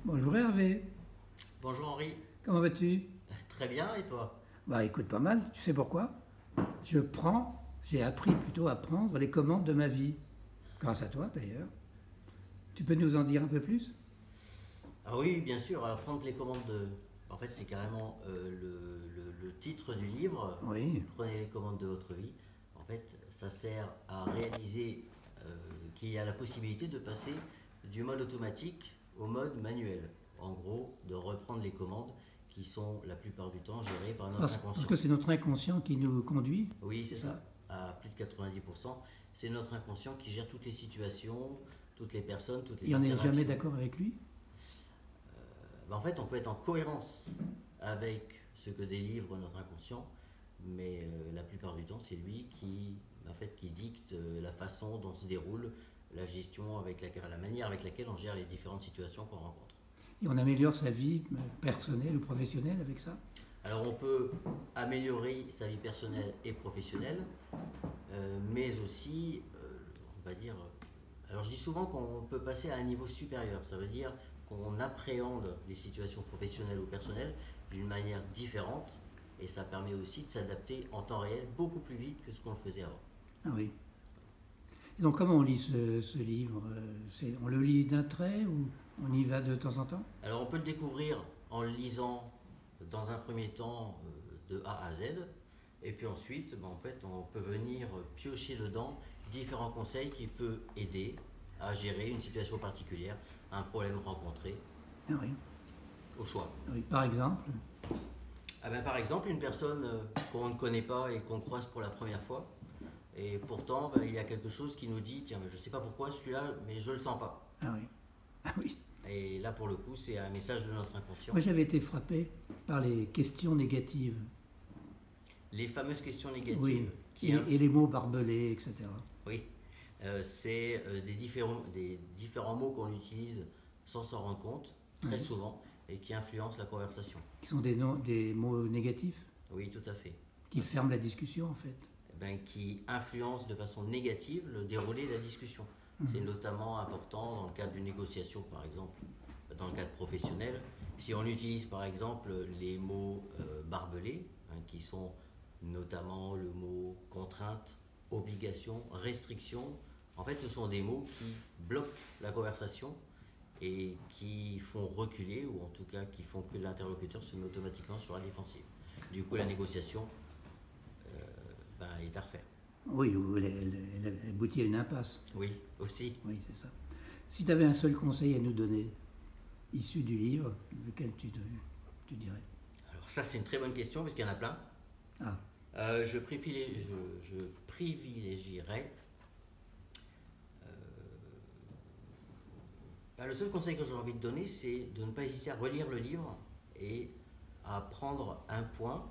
Bonjour Hervé, Bonjour Henri. comment vas-tu? Très bien, et toi? Bah écoute pas mal, tu sais pourquoi? J'ai appris plutôt à prendre les commandes de ma vie. Grâce à toi d'ailleurs. Tu peux nous en dire un peu plus? Ah oui, bien sûr, alors prendre les commandes de... En fait, c'est carrément le titre du livre, Oui, Prenez les commandes de votre vie. En fait, ça sert à réaliser qu'il y a la possibilité de passer du mode automatique au mode manuel. En gros, de reprendre les commandes qui sont la plupart du temps gérées par notre parce inconscient. que c'est notre inconscient qui nous conduit, Oui, c'est c'est ça? ça. À plus de 90%, c'est notre inconscient qui gère toutes les situations, toutes les personnes, toutes les Et on n'est jamais interactions. d'accord avec lui? En fait, on peut être en cohérence avec ce que délivre notre inconscient, mais la plupart du temps, c'est lui qui, en fait, qui dicte la façon dont se déroule la gestion, la manière avec laquelle on gère les différentes situations qu'on rencontre. Et on améliore sa vie personnelle ou professionnelle avec ça? Alors, on peut améliorer sa vie personnelle et professionnelle, mais aussi, on va dire, alors je dis souvent qu'on peut passer à un niveau supérieur, ça veut dire qu'on appréhende les situations professionnelles ou personnelles d'une manière différente, et ça permet aussi de s'adapter en temps réel beaucoup plus vite que ce qu'on le faisait avant. Ah oui. Et donc comment on lit ce livre? On le lit d'un trait ou on y va de temps en temps? Alors on peut le découvrir en le lisant dans un premier temps de A à Z, et puis ensuite en fait, on peut venir piocher dedans différents conseils qui peuvent aider à gérer une situation particulière, un problème rencontré, Ah oui. au choix. Oui, par exemple. Ah ben, par exemple, une personne qu'on ne connaît pas et qu'on croise pour la première fois, et pourtant ben, il y a quelque chose qui nous dit, tiens, je ne sais pas pourquoi celui-là, mais je ne le sens pas. Ah oui. Ah oui. Et là, pour le coup, c'est un message de notre inconscient. Moi, j'avais été frappé par les questions négatives. Les fameuses questions Oui. négatives Et les mots barbelés, etc. oui, c'est des différents mots qu'on utilise sans s'en rendre compte, très Oui. souvent, et qui influencent la conversation. Qui sont des mots négatifs, Oui, tout à fait. qui ferment la discussion, en fait. Ben, qui influence de façon négative le déroulé de la discussion. C'est notamment important dans le cadre d'une négociation, par exemple, dans le cadre professionnel. Si on utilise par exemple les mots barbelés, qui sont notamment le mot contrainte, obligation, restriction, en fait ce sont des mots qui bloquent la conversation et qui font reculer, ou en tout cas qui font que l'interlocuteur se met automatiquement sur la défensive. Du coup la négociation est à refaire. Oui, ou elle aboutit à une impasse. Oui, aussi. Oui, c'est ça. Si tu avais un seul conseil à nous donner, issu du livre, lequel tu dirais? Alors ça c'est une très bonne question parce qu'il y en a plein. Ah, Je privilégierais. Le seul conseil que j'ai envie de donner, c'est de ne pas hésiter à relire le livre et à prendre un point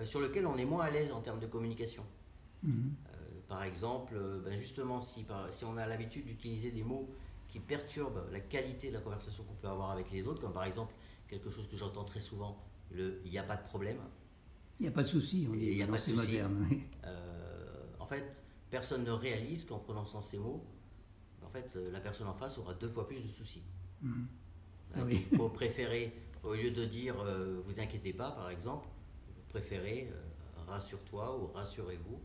sur lequel on est moins à l'aise en termes de communication. Par exemple, justement, si on a l'habitude d'utiliser des mots qui perturbent la qualité de la conversation qu'on peut avoir avec les autres, comme par exemple quelque chose que j'entends très souvent, le il n'y a pas de problème, il n'y a pas de souci, on et il dit, n'y a non, pas de c'est souci. moderne. Oui. En fait, personne ne réalise qu'en prononçant ces mots, en fait, la personne en face aura 2 fois plus de soucis. Ah oui. Il faut préférer, au lieu de dire vous inquiétez pas, par exemple, vous préférez rassure-toi ou rassurez-vous.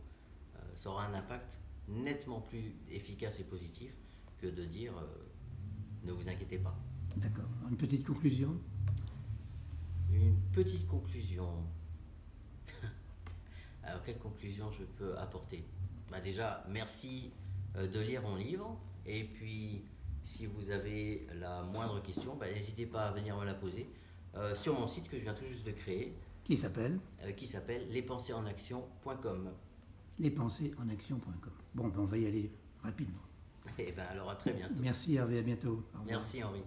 Ça aura un impact nettement plus efficace et positif que de dire ne vous inquiétez pas. D'accord. Une petite conclusion? Une petite conclusion. Alors, quelle conclusion je peux apporter? Déjà, merci de lire mon livre. Et puis, si vous avez la moindre question, n'hésitez pas à venir me la poser sur mon site que je viens tout juste de créer, Qui s'appelle qui s'appelle lespenseesenaction.com. lespenseesenaction.com. Bon, ben on va y aller rapidement. Et alors, à très bientôt. Merci Hervé, à bientôt. Au revoir. Merci Henri.